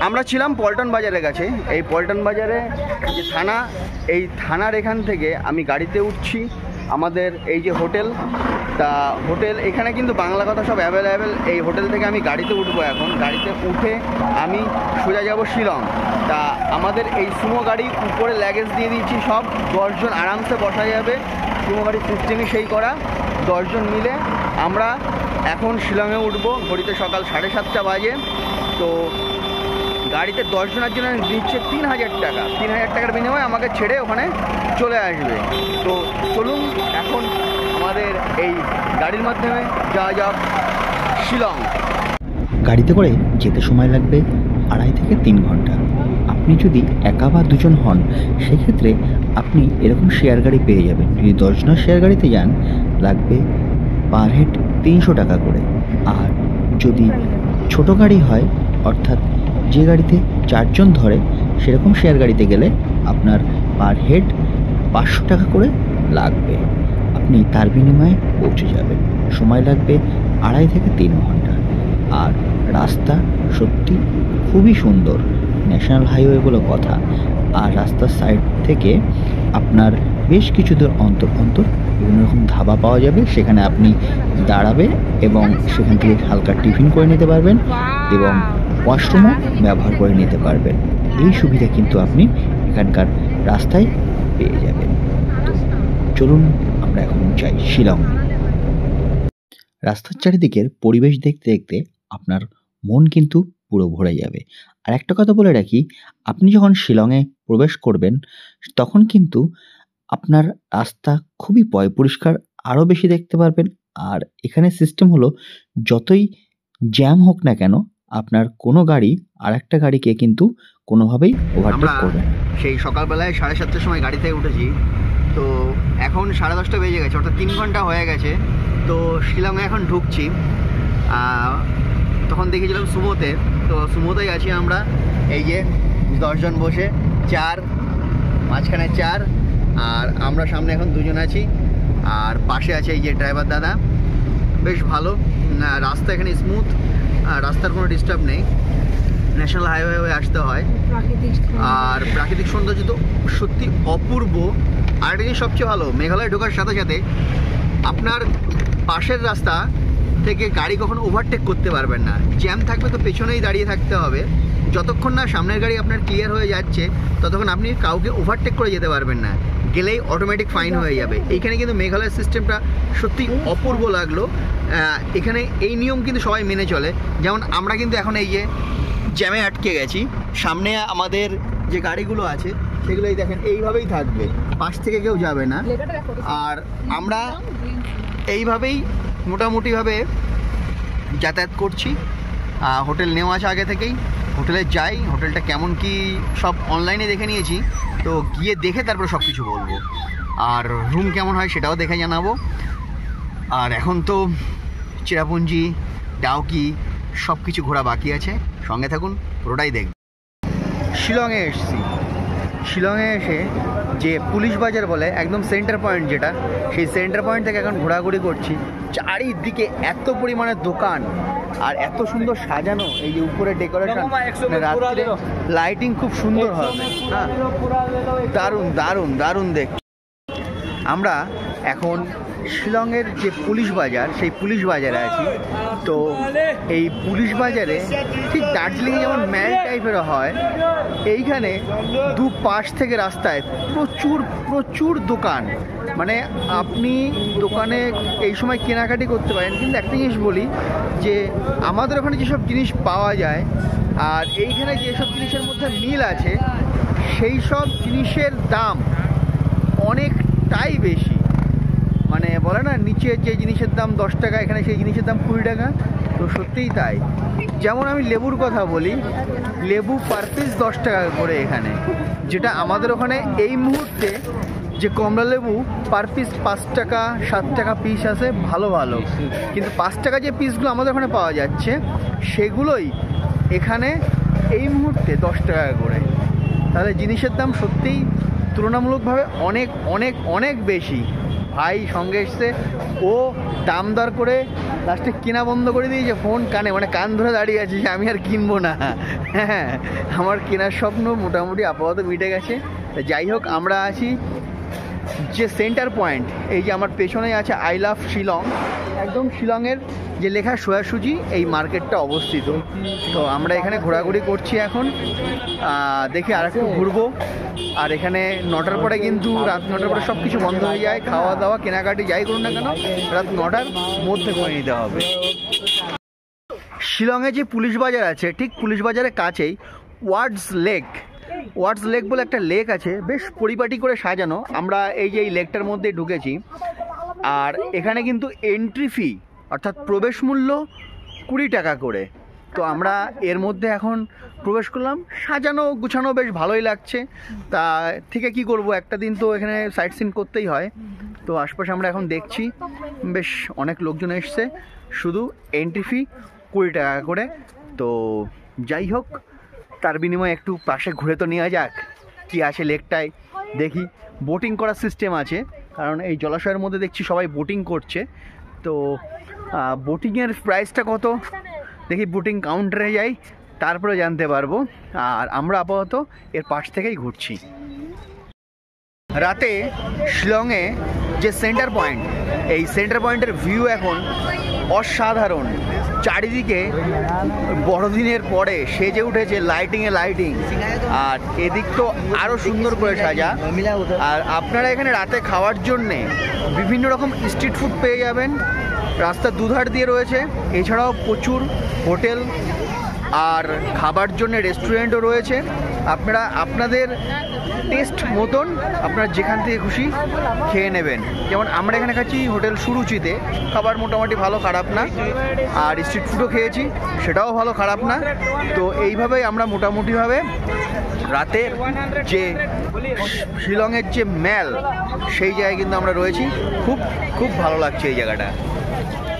আমরা ছিলাম পল্টন বাজারের কাছে। এই পল্টন বাজারে যে থানা, এই থানার এখান থেকে আমি গাড়িতে উঠছি আমাদের এই যে হোটেল, তা হোটেল এখানে কিন্তু বাংলা কথা সব অ্যাভেলেবেল। এই হোটেল থেকে আমি গাড়িতে উঠবো। এখন গাড়িতে উঠে আমি সোজা যাব শিলং। তা আমাদের এই সুমো গাড়ি উপরে লাগেজ দিয়ে দিয়েছি, সব 10 জন আরামসে বসা যাবে। সুমো গাড়ির সিস্টেমই সেই করা, 10 জন মিলে আমরা এখন শিলংয়ে উঠবো। ঘড়িতে সকাল 7:30 বাজে। তো গাড়িতে 10 জনের জন্য দিচ্ছে 3000 টাকা। 3000 টাকার বিনিময়ে আমাকে ছেড়ে ওখানে চলে আসবে। তো চলুন এখন আমাদের এই গাড়ির মাধ্যমে যাওয়া যাক শিলং। গাড়িতে করে যেতে সময় লাগবে 2.5 থেকে 3 ঘন্টা। আপনি যদি একা বা দুজন হন সেক্ষেত্রে আপনি এরকম শেয়ার গাড়ি পেয়ে যাবেন। যদি 10 জনের শেয়ার গাড়িতে যান লাগবে পার হেড 300 টাকা করে। আর যদি ছোট গাড়ি হয়, অর্থাৎ যে গাড়িতে 4 জন ধরে, সেরকম শেয়ার গাড়িতে গেলে আপনার পার হেড 500 টাকা করে লাগবে। আপনি তার বিনিময়ে পৌঁছে যাবেন। সময় লাগবে 2.5 থেকে 3 ঘন্টা। আর রাস্তা সত্যি খুবই সুন্দর, ন্যাশনাল হাইওয়ে বলে কথা। আর রাস্তার সাইড থেকে আপনার বেশ কিছু দূর অন্তর অন্তর বিভিন্ন রকম ধাবা পাওয়া যাবে। সেখানে আপনি দাঁড়াবে এবং সেখান থেকে হালকা টিফিন করে নিতে পারবেন এবং ওয়াশরুমও ব্যবহার করে নিতে পারবেন। এই সুবিধা কিন্তু আপনি এখানকার রাস্তায় পেয়ে যাবেন। তো চলুন আমরা এখন যাই শিলং। রাস্তার চারিদিকের পরিবেশ দেখতে দেখতে আপনার মন কিন্তু পুরো ভরে যাবে। আর একটা কথা বলে রাখি, আপনি যখন শিলংয়ে প্রবেশ করবেন তখন কিন্তু আপনার রাস্তা খুবই পরিষ্কার, আরও বেশি দেখতে পারবেন। আর এখানে সিস্টেম হলো, যতই জ্যাম হোক না কেন, আপনার কোনো গাড়ি আর একটা গাড়িকে কিন্তু কোনোভাবেই ওভারটেক করবে না। সেই সকালবেলায় 7:30 সময় গাড়ি থেকে উঠেছি। তো এখন 10:30 বেজে গেছে, অর্থাৎ 3 ঘন্টা হয়ে গেছে। তো শিলংয়ে এখন ঢুকছি। তখন দেখেছিলাম সুমোতে, তো সুমোতেই আছি আমরা। এই যে 10 জন বসে, 4 মাঝখানে 4, আর আমরা সামনে এখন 2 জন আছি। আর পাশে আছে এই যে ড্রাইভার দাদা, বেশ ভালো। রাস্তা এখানে স্মুথ, রাস্তার কোনো ডিস্টার্ব নেই। ন্যাশনাল হাইওয়ে হয়ে আসতে হয়। আর প্রাকৃতিক সৌন্দর্য তো সত্যি অপূর্ব। আরেকটা জিনিস সবচেয়ে ভালো, মেঘালয় ঢোকার সাথে সাথে আপনার পাশের রাস্তা থেকে গাড়ি কখনো ওভারটেক করতে পারবেন না। জ্যাম থাকবে তো পেছনেই দাঁড়িয়ে থাকতে হবে। যতক্ষণ না সামনের গাড়ি আপনার ক্লিয়ার হয়ে যাচ্ছে ততক্ষণ আপনি কাউকে ওভারটেক করে যেতে পারবেন না। গেলেই অটোমেটিক ফাইন হয়ে যাবে। এইখানে কিন্তু মেঘালয়ের সিস্টেমটা সত্যি অপূর্ব লাগলো। এখানে এই নিয়ম কিন্তু সবাই মেনে চলে। যেমন আমরা কিন্তু এখন এই যে জ্যামে আটকে গেছি, সামনে আমাদের যে গাড়িগুলো আছে সেগুলোই দেখেন এইভাবেই থাকবে, পাশ থেকে কেউ যাবে না। আর আমরা এইভাবেই মোটামুটিভাবে যাতায়াত করছি। হোটেল নেওয়া আছে আগে থেকেই, হোটেলে যাই। হোটেলটা কেমন কি সব অনলাইনে দেখে নিয়েছি, তো গিয়ে দেখে তারপরে সব কিছু বলবো। আর রুম কেমন হয় সেটাও দেখে জানাবো। আর এখন তো চেরাপুঞ্জি, ডাউকি সব কিছু ঘোরা বাকি আছে। সঙ্গে থাকুন, পুরোটাই দেখব। শিলংয়ে এসেছি। শিলংয়ে এসে যে পুলিশ বাজার বলে একদম সেন্টার পয়েন্ট, যেটা সেই সেন্টার পয়েন্ট থেকে এখন ঘোরাঘুরি করছি। চারিদিকে এত পরিমাণে দোকান আর এত সুন্দর সাজানো। এই যে উপরে ডেকোরেশন, রাত্রে লাইটিং খুব সুন্দর হবে। হ্যাঁ, দারুণ দারুণ দারুণ দেখ। আমরা এখন শিলংয়ের যে পুলিশ বাজার, সেই পুলিশ বাজারে আছি। তো এই পুলিশ বাজারে ঠিক দার্জিলিংয়ে যেমন ম্যাল টাইপের হয়, এইখানে দুপাশ থেকে রাস্তায় প্রচুর প্রচুর দোকান। মানে আপনি দোকানে এই সময় কেনাকাটি করতে পারেন। কিন্তু একটা জিনিস বলি, যে আমাদের ওখানে যেসব জিনিস পাওয়া যায় আর এইখানে যেসব জিনিসের মধ্যে মিল আছে, সেই সব জিনিসের দাম অনেকটাই বেশি। মানে বলে না, নিচে যে জিনিসের দাম 10 টাকা, এখানে সেই জিনিসের দাম 20 টাকা। তো সত্যিই তাই। যেমন আমি লেবুর কথা বলি, লেবু পার পিস 10 টাকা করে এখানে, যেটা আমাদের ওখানে এই মুহূর্তে যে কমলা লেবু পার পিস 5 টাকা 7 টাকা পিস আছে ভালো ভালো। কিন্তু 5 টাকা যে পিসগুলো আমাদের ওখানে পাওয়া যাচ্ছে, সেগুলোই এখানে এই মুহূর্তে 10 টাকা করে। তাহলে জিনিসের দাম সত্যিই তুলনামূলকভাবে অনেক অনেক অনেক বেশি। ভাই সঙ্গে এসছে, ও দাম দর করে লাস্টে কেনা বন্ধ করে দিয়েছে, ফোন কানে, মানে কান ধরে দাঁড়িয়ে আছে যে আমি আর কিনবো না। হ্যাঁ, আমার কেনার স্বপ্ন মোটামুটি আপাতত মিটে গেছে। যাই হোক, আমরা আছি যে সেন্টার পয়েন্ট, এই যে আমার পেছনে আছে আই লাভ শিলং, একদম শিলংয়ের যে লেখা সোয়াসুজি এই মার্কেটটা অবস্থিত। তো আমরা এখানে ঘোরাঘুরি করছি এখন, দেখি আর একটু ঘুরবো। আর এখানে 9টার পরে কিন্তু, রাত 9টার পরে সব কিছু বন্ধ হয়ে যায়, খাওয়া দাওয়া কেনাকাটি যাই করুন না কেন রাত 9টার মধ্যে করে নিতে হবে। শিলংয়ে যে পুলিশ বাজার আছে, ঠিক পুলিশ বাজারের কাছেই ওয়ার্ডস লেক বলে একটা লেক আছে, বেশ পরিপাটি করে সাজানো। আমরা এই যে এই লেকটার মধ্যে ঢুকেছি, আর এখানে কিন্তু এন্ট্রি ফি অর্থাৎ প্রবেশ মূল্য 20 টাকা করে। তো আমরা এর মধ্যে এখন প্রবেশ করলাম, সাজানো গুছানো বেশ ভালোই লাগছে। তা থেকে কি করব, একটা দিন তো এখানে সাইট সিন করতেই হয়। তো আশপাশে আমরা এখন দেখছি বেশ অনেক লোকজন এসছে, শুধু এন্ট্রি ফি 20 টাকা করে। তো যাই হোক, তার বিনিময়ে একটু পাশে ঘুরে তো নেওয়া যাক কি আছে লেকটায়। দেখি, বোটিং করার সিস্টেম আছে, কারণ এই জলাশয়ের মধ্যে দেখছি সবাই বোটিং করছে। তো বোটিংয়ের প্রাইসটা কত দেখি, বোটিং কাউন্টারে যাই, তারপরে জানতে পারবো। আর আমরা আপাতত এর পাশ থেকেই ঘুরছি। রাতে শিলংয়ে যে সেন্টার পয়েন্ট, এই সেন্টার পয়েন্টের ভিউ এখন অসাধারণ। চারিদিকে বড়দিনের পরে সেজে উঠেছে লাইটিং, আর এদিক তো আরও সুন্দর করে সাজা। আর আপনারা এখানে রাতে খাওয়ার জন্যে বিভিন্ন রকম স্ট্রিট ফুড পেয়ে যাবেন, রাস্তার দুধার দিয়ে রয়েছে। এছাড়াও প্রচুর হোটেল আর খাবার জন্য রেস্টুরেন্টও রয়েছে। আপনারা আপনাদের টেস্ট মতন আপনারা যেখান থেকে খুশি খেয়ে নেবেন। যেমন আমরা এখানে খাচ্ছি হোটেল সুরুচিতে, খাবার মোটামুটি ভালো, খারাপ না। আর স্ট্রিট ফুডও খেয়েছি, সেটাও ভালো, খারাপ না। তো এইভাবেই আমরা মোটামুটিভাবে রাতের যে শিলংয়ের যে ম্যাল, সেই জায়গায় কিন্তু আমরা রয়েছি। খুব খুব ভালো লাগছে এই জায়গাটা।